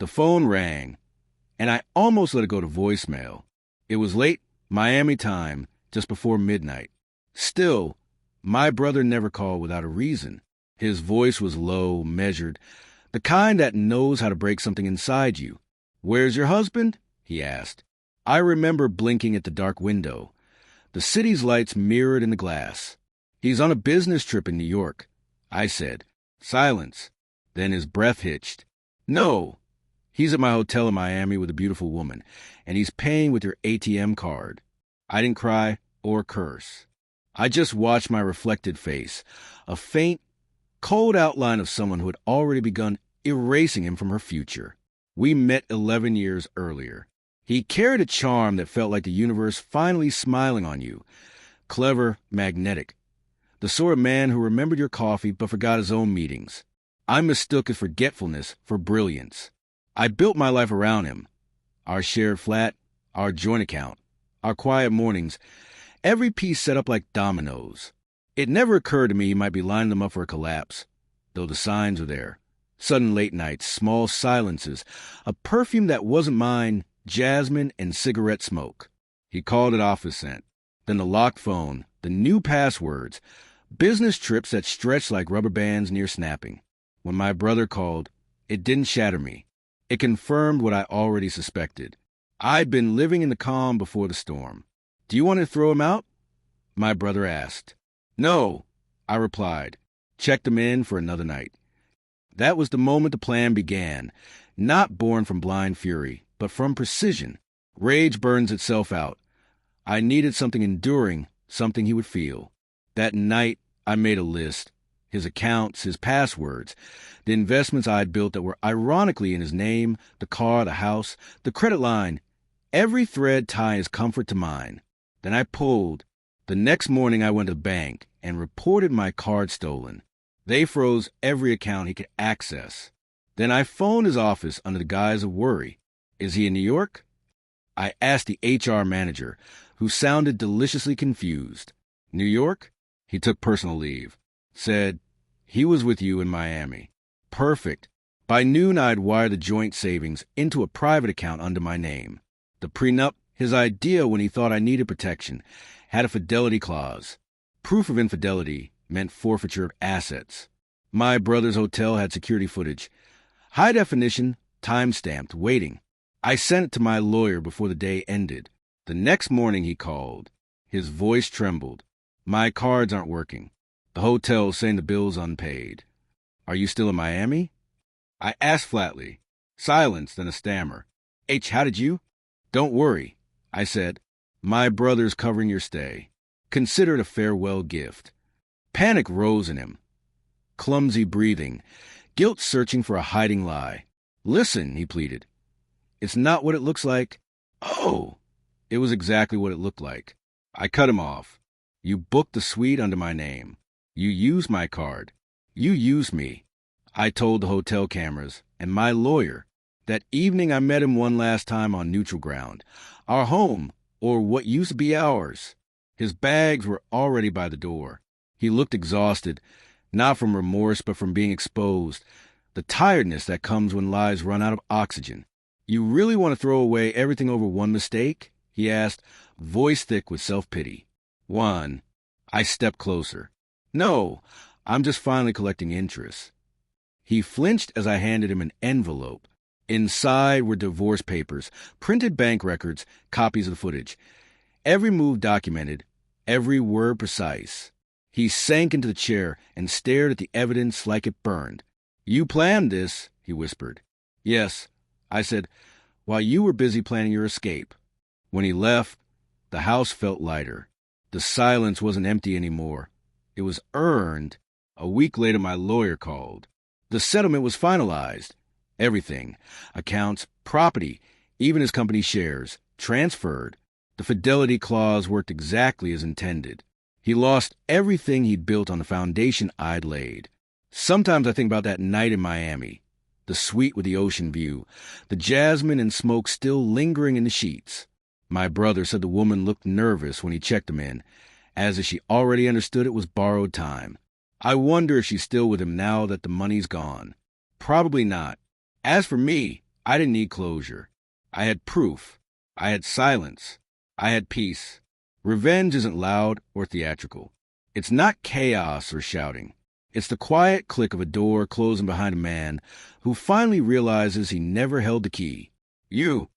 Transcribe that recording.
The phone rang, and I almost let it go to voicemail. It was late Miami time, just before midnight. Still, my brother never called without a reason. His voice was low, measured, the kind that knows how to break something inside you. "Where's your husband?" he asked. I remember blinking at the dark window. The city's lights mirrored in the glass. "He's on a business trip in New York," I said. Silence. Then his breath hitched. "No. He's at my hotel in Miami with a beautiful woman, and he's paying with your ATM card." I didn't cry or curse. I just watched my reflected face, a faint, cold outline of someone who had already begun erasing him from her future. We met 11 years earlier. He carried a charm that felt like the universe finally smiling on you. Clever, magnetic. The sort of man who remembered your coffee but forgot his own meetings. I mistook his forgetfulness for brilliance. I built my life around him. Our shared flat, our joint account, our quiet mornings, every piece set up like dominoes. It never occurred to me he might be lining them up for a collapse, though the signs were there. Sudden late nights, small silences, a perfume that wasn't mine, jasmine and cigarette smoke. He called it office scent. Then the locked phone, the new passwords, business trips that stretched like rubber bands near snapping. When my brother called, it didn't shatter me. It confirmed what I already suspected. I'd been living in the calm before the storm. "Do you want to throw him out?" my brother asked. "No," I replied. Checked him in for another night. That was the moment the plan began, not born from blind fury, but from precision. Rage burns itself out. I needed something enduring, something he would feel. That night, I made a list. His accounts, his passwords, the investments I had built that were ironically in his name, the car, the house, the credit line. Every thread tied his comfort to mine. Then I pulled. The next morning I went to the bank and reported my card stolen. They froze every account he could access. Then I phoned his office under the guise of worry. "Is he in New York?" I asked the HR manager, who sounded deliciously confused. "New York?" He took personal leave. Said, "He was with you in Miami." Perfect. By noon, I'd wired the joint savings into a private account under my name. The prenup, his idea when he thought I needed protection, had a fidelity clause. Proof of infidelity meant forfeiture of assets. My brother's hotel had security footage. High definition, time-stamped, waiting. I sent it to my lawyer before the day ended. The next morning he called. His voice trembled. "My cards aren't working. The hotel's saying the bill's unpaid. Are you still in Miami?" I asked flatly. Silence, then a stammer. How did you?" "Don't worry," I said. "My brother's covering your stay. Consider it a farewell gift." Panic rose in him. Clumsy breathing. Guilt searching for a hiding lie. "Listen," he pleaded. "It's not what it looks like." Oh! It was exactly what it looked like. I cut him off. "You booked the suite under my name. You used my card. You used me." I told the hotel cameras and my lawyer. That evening I met him one last time on neutral ground. Our home, or what used to be ours. His bags were already by the door. He looked exhausted, not from remorse but from being exposed. The tiredness that comes when lives run out of oxygen. "You really want to throw away everything over one mistake?" he asked, voice thick with self-pity. "One." I stepped closer. "No, I'm just finally collecting interest." He flinched as I handed him an envelope. Inside were divorce papers, printed bank records, copies of the footage. Every move documented, every word precise. He sank into the chair and stared at the evidence like it burned. "You planned this," he whispered. "Yes," I said, "while you were busy planning your escape." When he left, the house felt lighter. The silence wasn't empty anymore. It was earned. A week later, my lawyer called. The settlement was finalized. Everything, accounts, property, even his company shares, transferred. The fidelity clause worked exactly as intended. He lost everything he'd built on the foundation I'd laid. Sometimes I think about that night in Miami, the suite with the ocean view, the jasmine and smoke still lingering in the sheets. My brother said the woman looked nervous when he checked them in, as if she already understood it was borrowed time. I wonder if she's still with him now that the money's gone. Probably not. As for me, I didn't need closure. I had proof. I had silence. I had peace. Revenge isn't loud or theatrical. It's not chaos or shouting. It's the quiet click of a door closing behind a man who finally realizes he never held the key. You,